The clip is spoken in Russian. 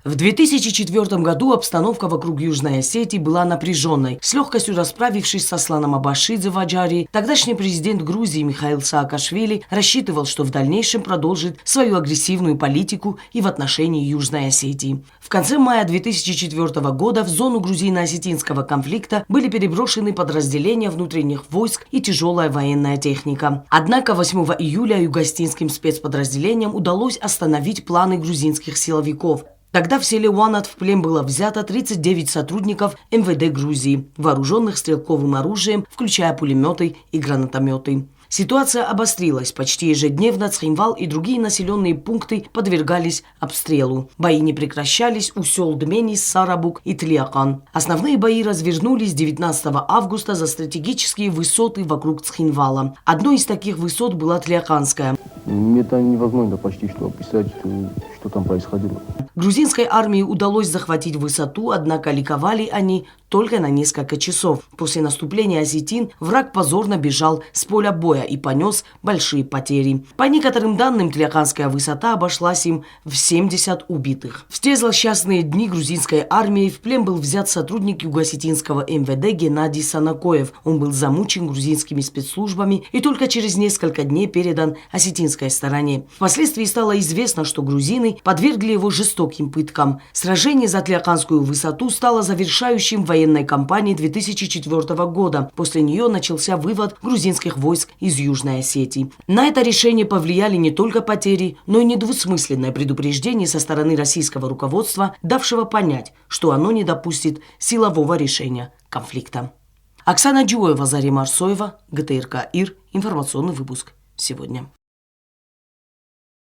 В 2004 году обстановка вокруг Южной Осетии была напряженной. С легкостью расправившись с Асланом Абашидзе в Аджарии, тогдашний президент Грузии Михаил Саакашвили рассчитывал, что в дальнейшем продолжит свою агрессивную политику и в отношении Южной Осетии. В конце мая 2004 года в зону грузино-осетинского конфликта были переброшены подразделения внутренних войск и тяжелая военная техника. Однако 8 июля юго-осетинским спецподразделениям удалось остановить планы грузинских силовиков. Тогда в селе Уанат в плен было взято 39 сотрудников МВД Грузии, вооруженных стрелковым оружием, включая пулеметы и гранатометы. Ситуация обострилась. Почти ежедневно Цхинвал и другие населенные пункты подвергались обстрелу. Бои не прекращались у сел Дменис, Сарабук и Тлиакан. Основные бои развернулись 19 августа за стратегические высоты вокруг Цхинвала. Одной из таких высот была Тлиаканская. Это невозможно почти что описать, что там происходило. Грузинской армии удалось захватить высоту, однако ликовали они только на несколько часов. После наступления осетин враг позорно бежал с поля боя и понес большие потери. По некоторым данным, Тлиаканская высота обошлась им в 70 убитых. В те злосчастные дни грузинской армии в плен был взят сотрудник юго-осетинского МВД Геннадий Санакоев. Он был замучен грузинскими спецслужбами и только через несколько дней передан осетинской стороне. Впоследствии стало известно, что грузины подвергли его жестоким пыткам. Сражение за Тлиаканскую высоту стало завершающим военной кампании 2004 года. После нее начался вывод грузинских войск из Южной Осетии. На это решение повлияли не только потери, но и недвусмысленное предупреждение со стороны российского руководства, давшего понять, что оно не допустит силового решения конфликта. Оксана Джуева, Зарема Арсоева, ГТРК ИР. Информационный выпуск сегодня.